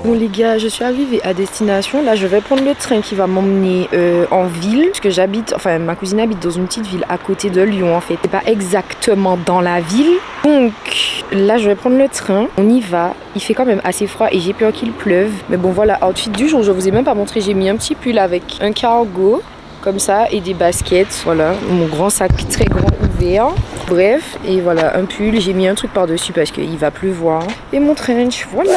Bon les gars, je suis arrivée à destination. Là, je vais prendre le train qui va m'emmener en ville. Parce que j'habite, enfin ma cousine habite dans une petite ville à côté de Lyon en fait. C'est pas exactement dans la ville. Donc là, je vais prendre le train. On y va. Il fait quand même assez froid et j'ai peur qu'il pleuve. Mais bon voilà, outfit du jour, je vous ai même pas montré. J'ai mis un petit pull avec un cargo. Comme ça et des baskets, voilà, mon grand sac très grand ouvert, bref, et voilà un pull, j'ai mis un truc par dessus parce qu'il va pleuvoir et mon trench, voilà.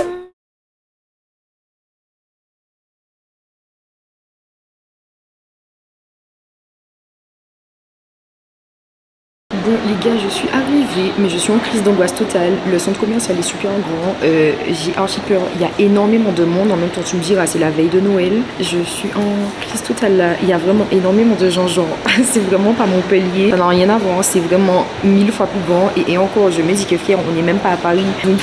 Bon les gars, je suis arrivée, mais je suis en crise d'angoisse totale. Le centre commercial est super grand, j'ai archi peur, il y a énormément de monde. En même temps tu me diras, c'est la veille de Noël. Je suis en crise totale là, il y a vraiment énormément de gens, genre c'est vraiment pas Montpellier, ça n'a rien à voir, c'est vraiment 1000 fois plus grand. Et encore, je me dis que fier, on n'est même pas à Paris. Donc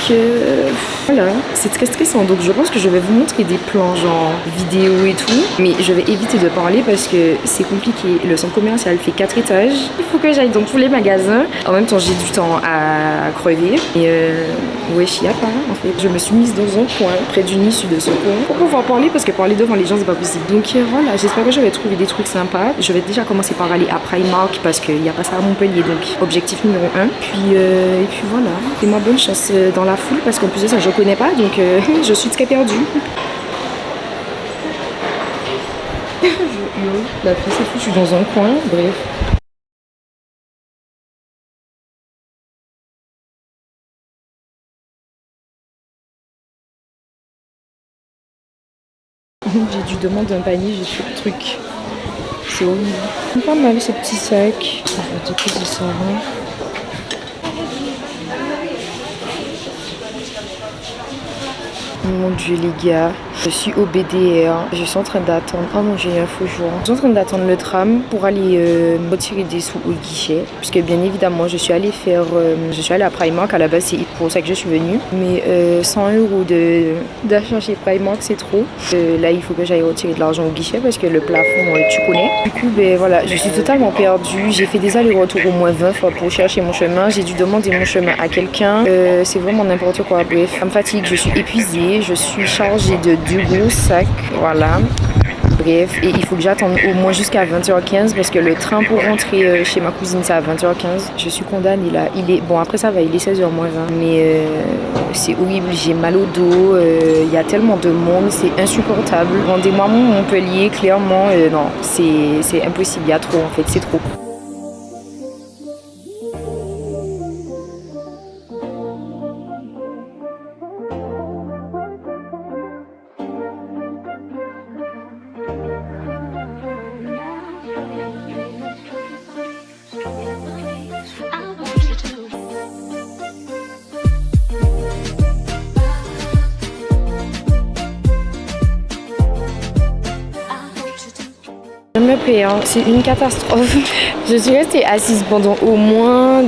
voilà, c'est très stressant. Donc je pense que je vais vous montrer des plans genre vidéo et tout, mais je vais éviter de parler parce que c'est compliqué. Le centre commercial fait 4 étages, il faut que j'aille dans tous les magasins. En même temps, j'ai du temps à crever. Et wesh, il y a pas en fait. Je me suis mise dans un coin près d'une issue de secours pour pouvoir parler parce que parler devant les gens, c'est pas possible. Donc voilà, j'espère que je vais trouver des trucs sympas. Je vais déjà commencer par aller à Primark parce qu'il n'y a pas ça à Montpellier. Donc objectif numéro 1. Et puis voilà. Et moi, bonne chance dans la foule parce qu'en plus de ça, je connais pas. Donc je suis très perdue. Je hurle. La fille s'est foutue dans un coin. Bref. J'ai dû demander un panier, j'ai plus de trucs. C'est horrible. Pas mal ces petits sacs. Ça va déposer ça. Mon dieu les gars, je suis au BDR, je suis en train d'attendre, oh mon dieu il y a un faux jour. Je suis en train d'attendre le tram pour aller me retirer des sous au guichet. Puisque bien évidemment je suis allée à Primark, à la base c'est pour ça que je suis venue. Mais 100 € d'achat chez Primark c'est trop. Là il faut que j'aille retirer de l'argent au guichet parce que le plafond tu connais. Du coup ben voilà, je suis totalement perdue, j'ai fait des allers-retours au moins 20 fois pour chercher mon chemin. J'ai dû demander mon chemin à quelqu'un, c'est vraiment n'importe quoi, bref. Ça me fatigue, je suis épuisée. Je suis chargée de 2 gros sacs, voilà. Bref, et il faut que j'attende au moins jusqu'à 20h15 parce que le train pour rentrer chez ma cousine c'est à 20h15. Je suis condamnée là. Bon après ça va, il est 16h moins 20. Mais c'est horrible, j'ai mal au dos, il y a tellement de monde, c'est insupportable. Rendez-moi mon Montpellier, clairement, non, c'est impossible, il y a trop en fait, c'est trop. Je me perds, c'est une catastrophe. Je suis restée assise pendant au moins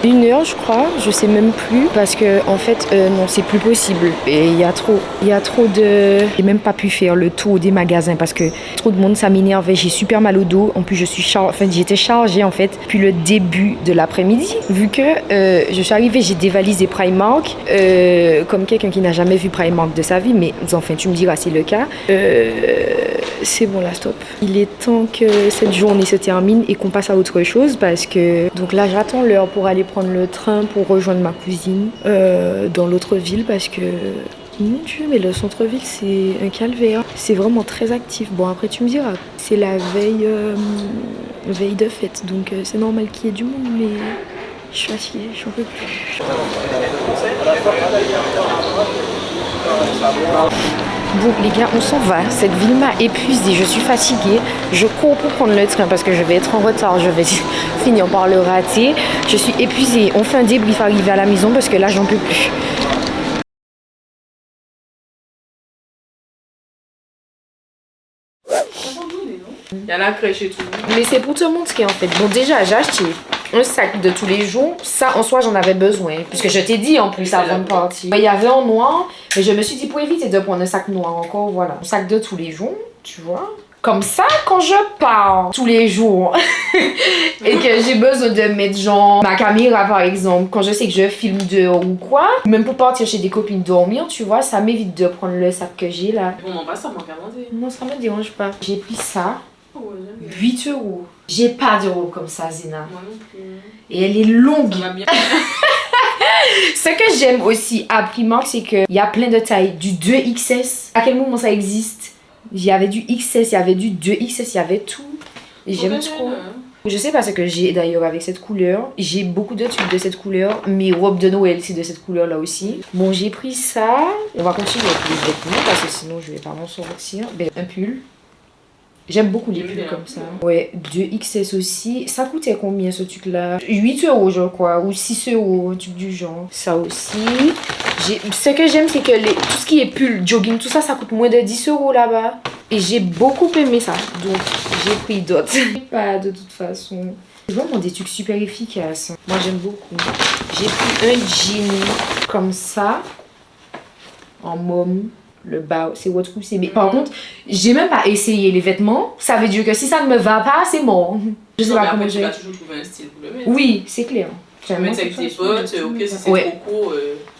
1 heure je crois, je sais même plus parce que en fait non c'est plus possible et il y a trop de... J'ai même pas pu faire le tour des magasins parce que trop de monde, ça m'énervait, j'ai super mal au dos, en plus j'étais chargée en fait depuis le début de l'après-midi vu que je suis arrivée, j'ai dévalisé Primark comme quelqu'un qui n'a jamais vu Primark de sa vie, mais enfin tu me diras c'est le cas. C'est bon là, stop. Il est temps que cette journée se termine et qu'on passe à autre chose parce que... Donc là, j'attends l'heure pour aller prendre le train pour rejoindre ma cousine dans l'autre ville parce que... Mon dieu, mais le centre-ville, c'est un calvaire. C'est vraiment très actif. Bon, après, tu me diras, c'est la veille de fête, donc c'est normal qu'il y ait du monde, mais... Je suis fatiguée, j'en peux plus. Bon les gars, on s'en va, cette ville m'a épuisée, je suis fatiguée, je cours pour prendre le train parce que je vais être en retard, je vais finir par le rater, je suis épuisée, on fait un débrief arrivé à la maison parce que là j'en peux plus. Il y a la crèche et tout. Mais c'est pour te montrer en fait. Bon déjà j'ai acheté un sac de tous les jours. Ça en soi j'en avais besoin. Puisque je t'ai dit en plus avant de partir. Il y avait en noir. Mais je me suis dit pour éviter de prendre un sac noir encore. Voilà. Un sac de tous les jours. Tu vois. Comme ça, quand je pars tous les jours et que j'ai besoin de mettre genre ma caméra par exemple, quand je sais que je filme dehors ou quoi, même pour partir chez des copines dormir, tu vois, ça m'évite de prendre le sac que j'ai là. On m'en passe, ça manque à manger. Non, ça me dérange pas. J'ai pris ça, Oh, ouais, j'aime bien. 8 euros. J'ai pas d'euros comme ça, Zéna. Moi non plus. Et elle est longue. Ça va bien. Ce que j'aime aussi à Primark, c'est qu'il y a plein de tailles. Du 2XS. À quel moment ça existe? Il y avait du XS, il y avait du 2XS, il y avait tout. Et j'aime trop. Je sais pas ce que j'ai d'ailleurs avec cette couleur. J'ai beaucoup de tubes de cette couleur. Mes robes de Noël, c'est de cette couleur là aussi. Bon, j'ai pris ça. On va continuer avec les vêtements parce que sinon je vais pas m'en sortir. Ben, un pull. J'aime beaucoup les pulls comme ça. Ouais, 2XS aussi. Ça coûtait combien ce truc là? 8 euros je crois, ou 6 euros, un truc du genre. Ça aussi. Ce que j'aime c'est que tout ce qui est pull, jogging, tout ça, ça coûte moins de 10 euros là-bas. Et j'ai beaucoup aimé ça. Donc j'ai pris d'autres. Pas de toute façon. C'est vraiment des trucs super efficaces. Moi j'aime beaucoup. J'ai pris un jean comme ça. En môme. Le bas, c'est votre coup, c'est... Mais par contre, j'ai même pas essayé les vêtements. Ça veut dire que si ça ne me va pas, c'est mort. Je sais pas comment tu vas toujours trouver un style pour le mettre. Oui, c'est clair. Tu peux mettre avec tes potes, ok, si c'est trop court.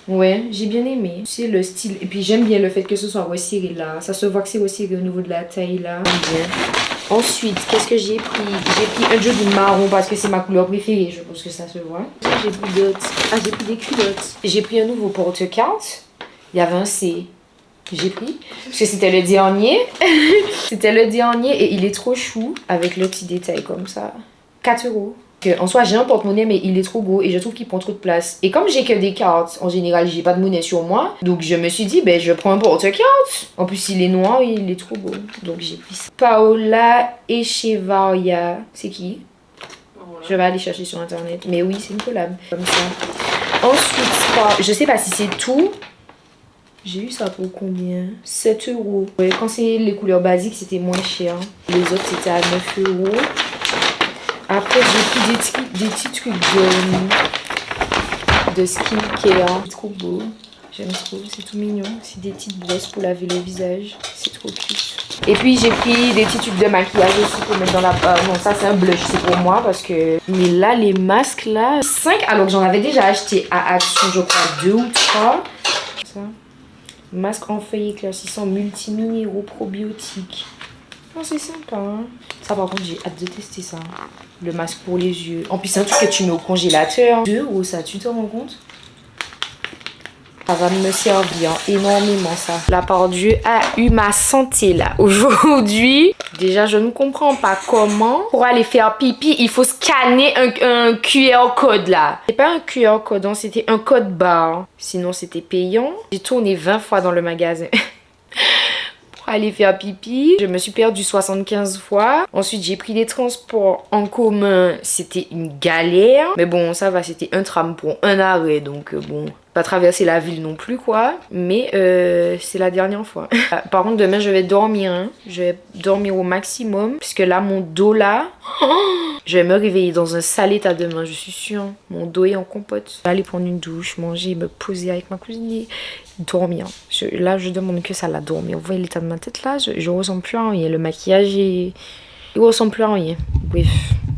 Ouais, j'ai bien aimé. C'est le style. Et puis j'aime bien le fait que ce soit resserré là. Ça se voit que c'est resserré au niveau de la taille là. Bien. Ensuite, qu'est-ce que j'ai pris? J'ai pris un jogging marron parce que c'est ma couleur préférée. Je pense que ça se voit. J'ai pris d'autres. Ah, j'ai pris des culottes. J'ai pris un nouveau porte-carte. Il y avait un C. J'ai pris parce que c'était le dernier. C'était le dernier et il est trop chou avec le petit détail comme ça. 4 euros. En soi, j'ai un porte-monnaie, mais il est trop gros et je trouve qu'il prend trop de place. Et comme j'ai que des cartes, en général, j'ai pas de monnaie sur moi. Donc je me suis dit, ben je prends un porte-carte. En plus, il est noir et il est trop beau. Donc j'ai pris ça. Paola Echevarria. C'est qui? Voilà. Je vais aller chercher sur internet. Mais oui, c'est une collab. Comme ça. Ensuite, je sais pas si c'est tout. J'ai eu ça pour combien? 7 euros. Ouais, quand c'est les couleurs basiques, c'était moins cher. Les autres, c'était à 9 euros. Après, j'ai pris des petits trucs de skincare. C'est trop beau. J'aime trop, c'est tout mignon. C'est des petites brosses pour laver le visage. C'est trop cute. Et puis, j'ai pris des petits tubes de maquillage aussi pour mettre dans la... non, ça, c'est un blush, c'est pour moi parce que... Mais là, les masques, là... 5, alors que j'en avais déjà acheté à Action, je crois, 2 ou 3. Ça. Masque en feuille éclaircissant multiminéraux probiotiques. Oh, c'est sympa. Hein? Ça, par contre, j'ai hâte de tester ça. Le masque pour les yeux. En plus, c'est un truc que tu mets au congélateur. 2 euros, ça, tu te rends compte? Ça va me servir énormément, ça. La part de Dieu a eu ma santé, là. Aujourd'hui, déjà, je ne comprends pas comment, pour aller faire pipi, il faut scanner un QR code, là. C'est pas un QR code, hein, c'était un code barre. Sinon, c'était payant. J'ai tourné 20 fois dans le magasin. Aller faire pipi. Je me suis perdue 75 fois. Ensuite, j'ai pris les transports en commun. C'était une galère. Mais bon, ça va, c'était un tram pour un arrêt. Donc bon, pas traverser la ville non plus, quoi. Mais c'est la dernière fois. Par contre, demain, je vais dormir. Hein. Je vais dormir au maximum. Puisque là, mon dos, là... je vais me réveiller dans un sale état demain, je suis sûre. Mon dos est en compote. Je vais aller prendre une douche, manger, me poser avec ma cousine et dormir. Là, je demande que ça, la dormir. Vous voyez l'état de ma tête là? Je ressemble plus à rien. Le maquillage est... il ressemble plus à rien. Bref,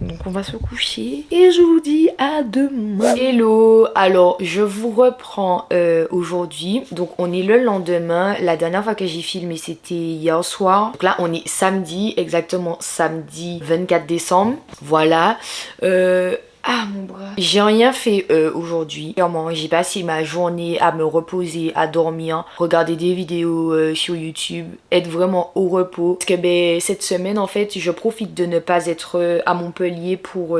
donc on va se coucher. Et je vous dis à demain. Hello, alors je vous reprends aujourd'hui. Donc on est le lendemain. La dernière fois que j'ai filmé, c'était hier soir. Donc là, on est samedi, exactement samedi 24 décembre. Voilà. Ah mon bras. J'ai rien fait aujourd'hui. Clairement, j'ai passé ma journée à me reposer, à dormir, regarder des vidéos sur YouTube, être vraiment au repos. Parce que ben, cette semaine en fait, je profite de ne pas être à Montpellier pour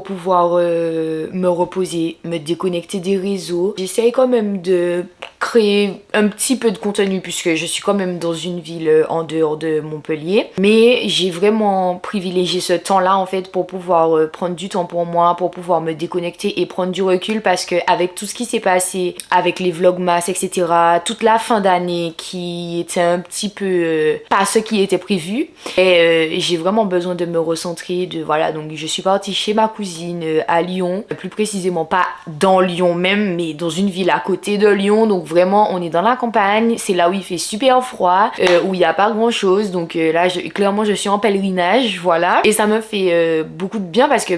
pouvoir me reposer, me déconnecter des réseaux. J'essaye quand même de créer un petit peu de contenu puisque je suis quand même dans une ville en dehors de Montpellier. Mais j'ai vraiment privilégié ce temps-là en fait pour pouvoir prendre du temps pour moi, pour pouvoir me déconnecter et prendre du recul parce que avec tout ce qui s'est passé, avec les vlogmas, etc., toute la fin d'année qui était un petit peu pas ce qui était prévu, et j'ai vraiment besoin de me recentrer, voilà, donc je suis partie chez ma cousine à Lyon, plus précisément pas dans Lyon même, mais dans une ville à côté de Lyon, donc vraiment on est dans la campagne, c'est là où il fait super froid, où il n'y a pas grand chose, donc là clairement je suis en pèlerinage, voilà, et ça me fait beaucoup de bien parce que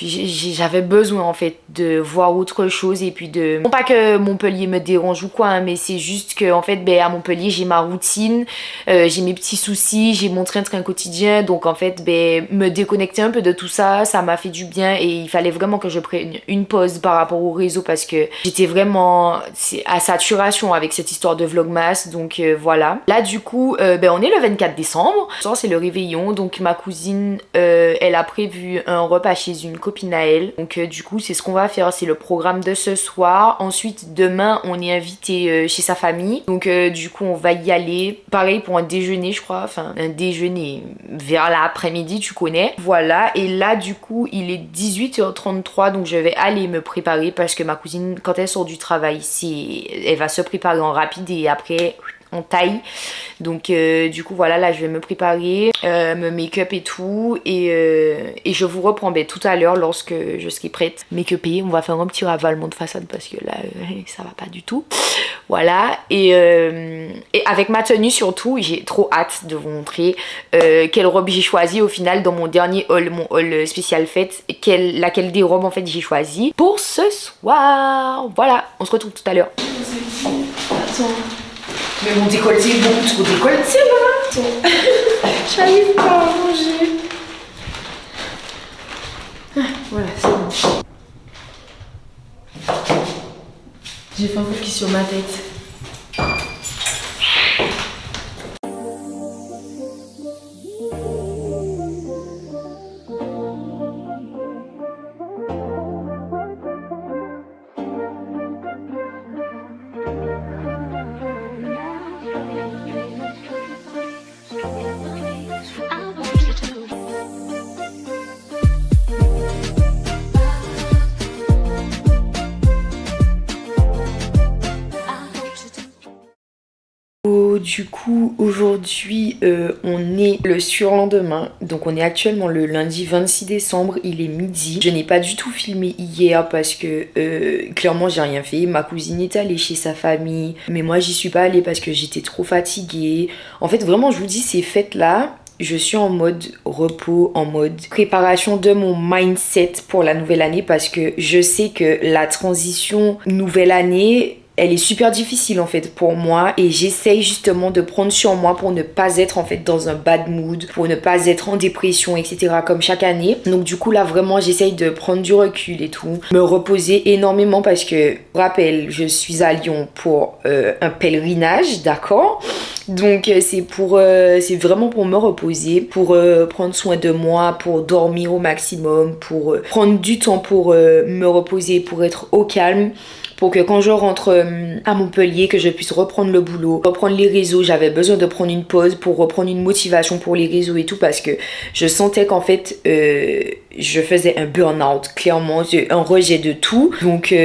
j'avais besoin en fait de voir autre chose et puis de... Non pas que Montpellier me dérange ou quoi, hein, mais c'est juste que en fait à Montpellier j'ai ma routine, j'ai mes petits soucis, j'ai mon train-train quotidien, donc en fait me déconnecter un peu de tout ça, ça m'a fait du bien et il fallait vraiment que je prenne une pause par rapport au réseau parce que j'étais vraiment à saturation avec cette histoire de vlogmas, donc voilà. Là du coup on est le 24 décembre, c'est le réveillon, donc ma cousine elle a prévu un repas chez une copine à elle, donc du coup c'est ce qu'on va faire, c'est le programme de ce soir. Ensuite demain on est invité chez sa famille, donc du coup on va y aller, pareil pour un déjeuner je crois, enfin un déjeuner vers l'après-midi, tu connais, voilà. Et là du coup il est 18h33, donc je vais aller me préparer parce que ma cousine quand elle sort du travail elle va se préparer en rapide et après en taille, donc du coup voilà, là je vais me préparer, me make-up et tout, et je vous reprends tout à l'heure lorsque je serai prête, make-upée. On va faire un petit ravalement de façade parce que là ça va pas du tout, voilà. Et avec ma tenue surtout, j'ai trop hâte de vous montrer quelle robe j'ai choisi au final dans mon dernier haul, mon haul spécial fête, laquelle des robes en fait j'ai choisi pour ce soir. Voilà, on se retrouve tout à l'heure. Attends. Mais mon décolleté est beaucoup trop décolleté là. J'arrive pas à manger. Voilà, c'est bon. J'ai fait un coup qui sur ma tête. Du coup aujourd'hui on est le surlendemain, donc on est actuellement le lundi 26 décembre, il est midi. Je n'ai pas du tout filmé hier parce que clairement j'ai rien fait. Ma cousine est allée chez sa famille, mais moi j'y suis pas allée parce que j'étais trop fatiguée. En fait vraiment je vous dis, ces fêtes là je suis en mode repos, en mode préparation de mon mindset pour la nouvelle année parce que je sais que la transition nouvelle année, elle est super difficile en fait pour moi et j'essaye justement de prendre sur moi pour ne pas être en fait dans un bad mood, pour ne pas être en dépression, etc. comme chaque année. Donc du coup là vraiment j'essaye de prendre du recul et tout, me reposer énormément parce que, rappel, je suis à Lyon pour un pèlerinage, d'accord? Donc c'est vraiment pour me reposer, pour prendre soin de moi, pour dormir au maximum, pour prendre du temps pour me reposer, pour être au calme, pour que quand je rentre à Montpellier, que je puisse reprendre le boulot, reprendre les réseaux. J'avais besoin de prendre une pause pour reprendre une motivation pour les réseaux et tout parce que je sentais qu'en fait je faisais un burn-out, clairement, un rejet de tout. Donc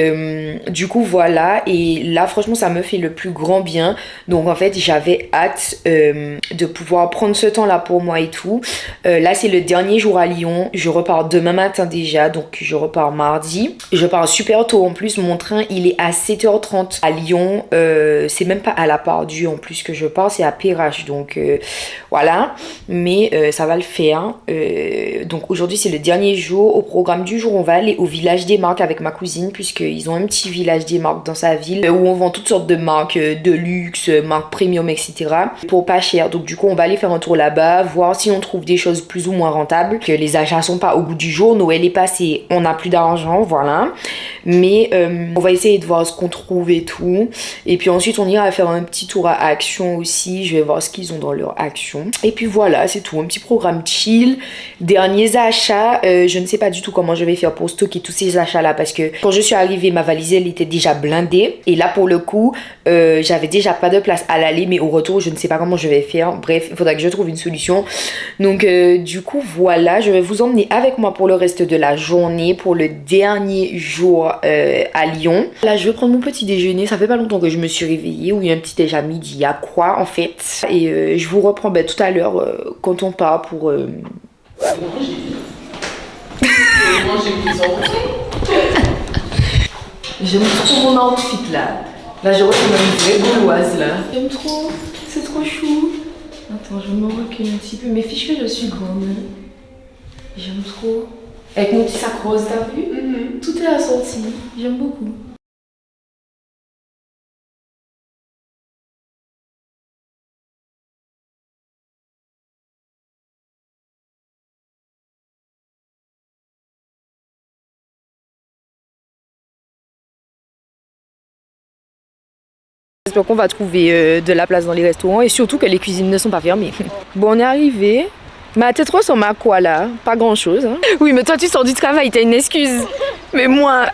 du coup voilà, et là franchement ça me fait le plus grand bien. Donc en fait j'avais hâte de pouvoir prendre ce temps là pour moi et tout. Là c'est le dernier jour à Lyon, je repars demain matin déjà, donc je repars mardi. Je pars super tôt en plus, mon train il est à 7h30 à Lyon, c'est même pas à la Part-Dieu en plus que je pars, c'est à Perrache, donc voilà, mais ça va le faire. Donc aujourd'hui c'est le dernier jour. Au programme du jour on va aller au village des marques avec ma cousine puisqu'ils ont un petit village des marques dans sa ville où on vend toutes sortes de marques de luxe, marques premium, etc. pour pas cher. Donc du coup on va aller faire un tour là-bas, voir si on trouve des choses plus ou moins rentables, que les achats sont pas au bout du jour. Noël est passé, on n'a plus d'argent, voilà, mais on va essayer de voir ce qu'on trouve et tout, et puis ensuite on ira faire un petit tour à Action aussi, je vais voir ce qu'ils ont dans leur Action, et puis voilà, c'est tout, un petit programme chill. Derniers achats, je ne sais pas du tout comment je vais faire pour stocker tous ces achats là parce que quand je suis arrivée ma valise elle était déjà blindée et là pour le coup j'avais déjà pas de place à l'aller, mais au retour je ne sais pas comment je vais faire. bref, il faudra que je trouve une solution. Donc du coup voilà, je vais vous emmener avec moi pour le reste de la journée, pour le dernier jour à Lyon. Là je vais prendre mon petit déjeuner, ça fait pas longtemps que je me suis réveillée, ou il y a un petit déj à midi, à quoi en fait. Et je vous reprends tout à l'heure quand on part pour... J'aime trop mon outfit là. Là je retrouve une vraie gauloise là. J'aime trop, c'est trop chou. Attends, je me recule un petit peu, mais fiche que je suis grande. J'aime trop. Avec mon petit sac rose, t'as vu? Tout est assorti, j'aime beaucoup. J'espère qu'on va trouver de la place dans les restaurants et surtout que les cuisines ne sont pas fermées. Bon, on est arrivé. Ma tête ressemble à quoi là? Pas grand chose. Hein. Oui, mais toi tu sors du travail, t'as une excuse. Mais moi,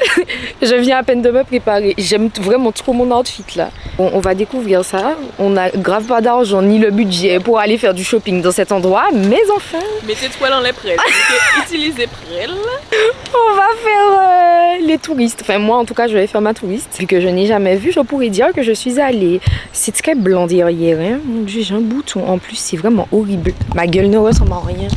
je viens à peine de me préparer. J'aime vraiment trop mon outfit là. Bon, on va découvrir ça. On a grave pas d'argent ni le budget pour aller faire du shopping dans cet endroit, mais enfin. Mettez-toi dans les prêles. Utilisez prêles. On va faire les touristes. Enfin, moi en tout cas, je vais faire ma touriste. Vu que je n'ai jamais vu, je pourrais dire que je suis allée. C'est très blanc derrière. Hein. Mon Dieu, j'ai un bouton. En plus, c'est vraiment horrible. Ma gueule ne ressemble à rien.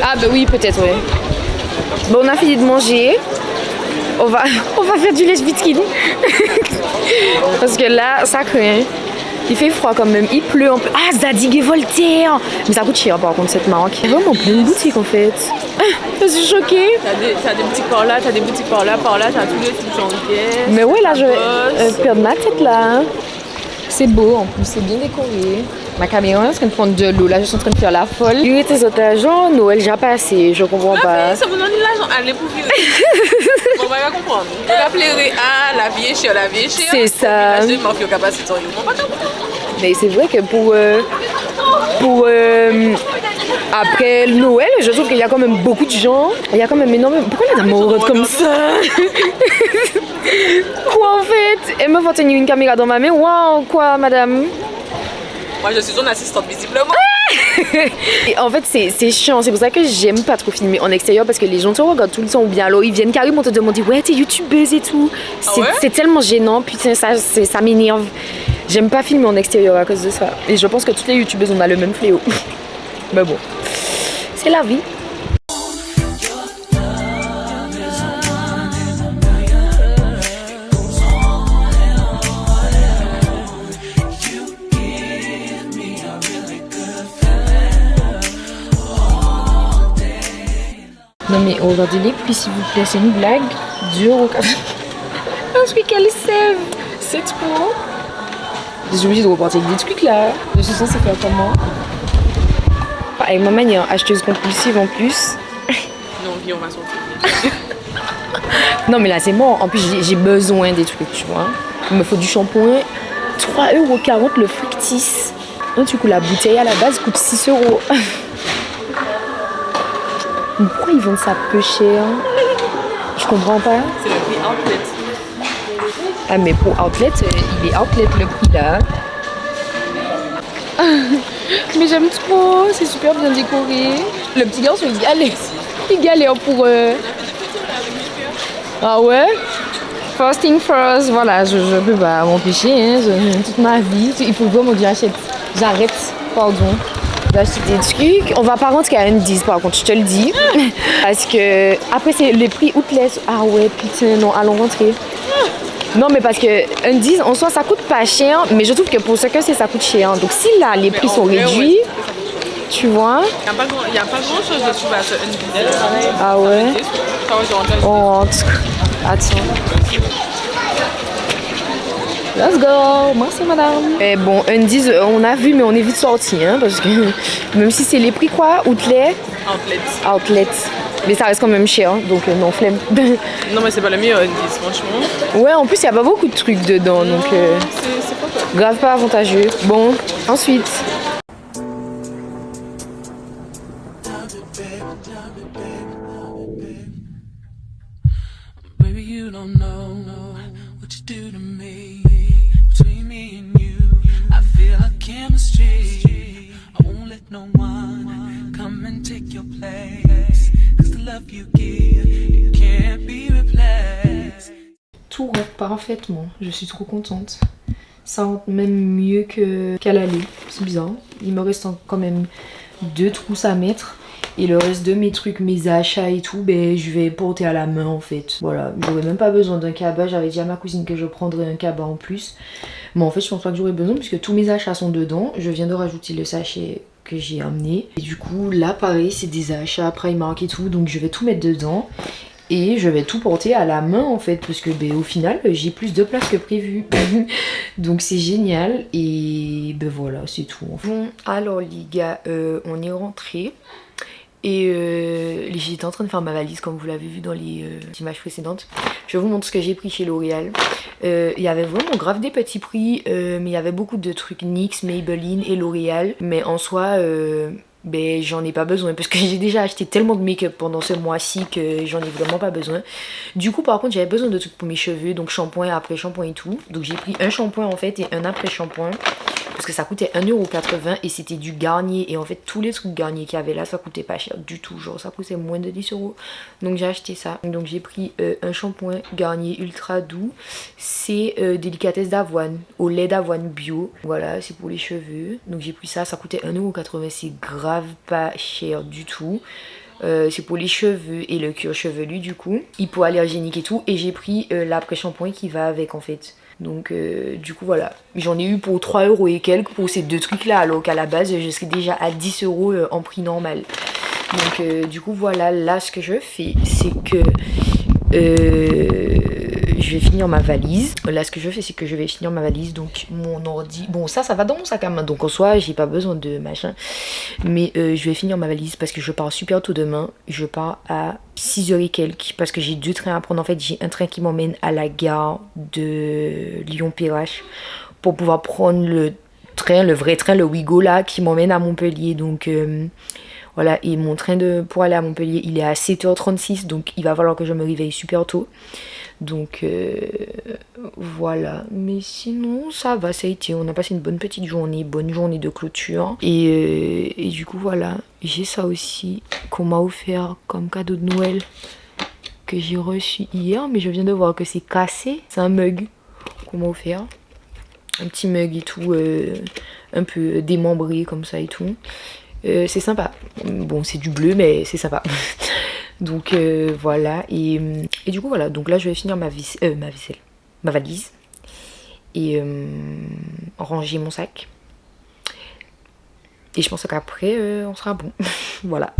Ah bah oui, peut-être, ouais. Bon, on a fini de manger. On va faire du lèche-biscuit. Parce que là, ça craint. Il fait froid quand même, il pleut un peu. Ah, Zadig et Voltaire. Mais ça coûte cher par contre cette marque. Il y a vraiment plein de boutiques en fait. Je suis choquée. T'as des boutiques par là, t'as des boutiques par là, t'as tous les trucs en caisse. Mais ouais, là je vais perdre ma tête là. C'est beau en plus, c'est bien décoré. Ma caméra est en train de prendre de l'eau, là je suis en train de faire la folle. Il était sur agents, Noël j'ai passé, je comprends pas. Ça vous donne l'argent, allez pour vivre. On va pas comprendre. Vous l'appellerez la vie est chère, la vie est chère. C'est ça. Mais c'est vrai que pour après Noël, je trouve qu'il y a quand même beaucoup de gens. Il y a quand même énormément. Pourquoi la dame m'aurait comme ça? Quoi en fait? Elle me faut tenir une caméra dans ma main. Waouh, quoi madame? Moi je suis son assistante visiblement. Et en fait c'est chiant, c'est pour ça que j'aime pas trop filmer en extérieur parce que les gens te regardent tout le temps ou bien alors ils viennent carrément te demander ouais t'es youtubeuse et tout. C'est tellement gênant, putain ça m'énerve. J'aime pas filmer en extérieur à cause de ça. Et je pense que toutes les youtubeuses on a le même fléau. Mais bon, c'est la vie. Regardez-les, puis s'il vous plaît, c'est une blague. 2 €. Un truc à sève. C'est trop. Je suis obligée de repartir avec des trucs là. De toute façon, c'est faire comment? Avec ma manière acheteuse compulsive en plus. Non, vie, on va sortir. Non, mais là, c'est bon. En plus, j'ai besoin des trucs, tu vois. Il me faut du shampoing. 3,40 € le Fructis. Du coup, la bouteille à la base coûte 6 €. Mais pourquoi ils vendent ça peu cher? Je comprends pas. C'est le prix outlet. Ah, mais pour outlet, il est outlet le prix là. Mais j'aime trop, c'est super bien décoré. Le petit garçon, il galère. Il galère pour... Ah ouais? First thing first, voilà, je peux pas m'empêcher, hein, toute ma vie. Il faut vraiment que j'achète. J'arrête, pardon. J'achète des trucs. On va pas rentrer à un 10 par contre, je te le dis. Parce que après c'est les prix outlet. Ah ouais, putain, non, allons rentrer. Non, mais parce que un 10 en soi ça coûte pas cher, mais je trouve que pour ce que c'est ça coûte cher. Donc si là les prix sont réduits, tu vois. Il n'y a pas grand chose de tout à ce Undies. Ah ouais. Oh, attends. Let's go, merci madame. Et bon, Undies, on a vu, mais on est vite sorti, hein, parce que même si c'est les prix quoi, outlet. Outlet. Mais ça reste quand même cher, donc non, flemme. Non, mais c'est pas le meilleur Undies, franchement. Ouais, en plus, il n'y a pas beaucoup de trucs dedans, donc c'est pas top. grave pas avantageux. Bon, ensuite. Baby, you don't know what you do to me. Between me and you, I feel a chemistry. I won't let no one come and take your place. 'Cause the love you give, it can't be replaced. Tout rentre parfaitement, je suis trop contente. Ça rentre même mieux qu'à l'aller, c'est bizarre. Il me reste quand même 2 trousses à mettre. Et le reste de mes trucs, mes achats et tout, ben, je vais porter à la main en fait. Voilà, j'aurais même pas besoin d'un cabas. J'avais dit à ma cousine que je prendrais un cabas en plus. Mais en fait, je pense pas que j'aurais besoin puisque tous mes achats sont dedans. Je viens de rajouter le sachet que j'ai amené. Et du coup, là, pareil, c'est des achats Primark et tout. Donc, je vais tout mettre dedans. Et je vais tout porter à la main en fait. Parce que ben, au final, j'ai plus de place que prévu. Donc, c'est génial. Et ben voilà, c'est tout. Bon, alors les gars, on est rentrés. Et j'étais en train de faire ma valise comme vous l'avez vu dans les images précédentes. Je vous montre ce que j'ai pris chez L'Oréal. Il y avait vraiment grave des petits prix, mais il y avait beaucoup de trucs NYX, Maybelline et L'Oréal. Mais en soi, ben, j'en ai pas besoin parce que j'ai déjà acheté tellement de make-up pendant ce mois-ci que j'en ai vraiment pas besoin. Du coup par contre j'avais besoin de trucs pour mes cheveux, donc shampoing, après shampoing et tout. Donc j'ai pris un shampoing en fait et un après shampoing. Parce que ça coûtait 1,80 € et c'était du Garnier. Et en fait, tous les trucs Garnier qu'il y avait là, ça coûtait pas cher du tout. Genre, ça coûtait moins de 10 €. Donc, j'ai acheté ça. Donc, j'ai pris un shampoing Garnier ultra doux. C'est délicatesse d'avoine, au lait d'avoine bio. Voilà, c'est pour les cheveux. Donc, j'ai pris ça. Ça coûtait 1,80 €. C'est grave pas cher du tout. C'est pour les cheveux et le cuir chevelu du coup. Hypoallergénique et tout. Et j'ai pris l'après-shampoing qui va avec en fait. Donc du coup voilà, j'en ai eu pour 3 € et quelques pour ces 2 trucs là, alors qu'à la base je serais déjà à 10 € en prix normal. Donc du coup voilà, là ce que je fais c'est que je vais finir ma valise. Là ce que je fais c'est que je vais finir ma valise. Donc mon ordi, bon ça va dans mon sac à main, donc en soi j'ai pas besoin de machin. Mais je vais finir ma valise parce que je pars super tôt demain. Je pars à 6 h et quelques parce que j'ai 2 trains à prendre. En fait j'ai un train qui m'emmène à la gare de Lyon-Perrache pour pouvoir prendre le train, le vrai train, le Ouigo là qui m'emmène à Montpellier. Donc voilà, et mon train pour aller à Montpellier il est à 7h36, donc il va falloir que je me réveille super tôt. Donc voilà, mais sinon ça va, ça a été, on a passé une bonne petite journée, bonne journée de clôture. Et du coup voilà, j'ai ça aussi qu'on m'a offert comme cadeau de Noël que j'ai reçu hier, mais je viens de voir que c'est cassé. C'est un mug qu'on m'a offert, un petit mug et tout, un peu démembré comme ça et tout. C'est sympa, bon c'est du bleu mais c'est sympa. Donc voilà, et du coup voilà, donc là je vais finir ma valise et ranger mon sac. Et je pense qu'après on sera bon. Voilà.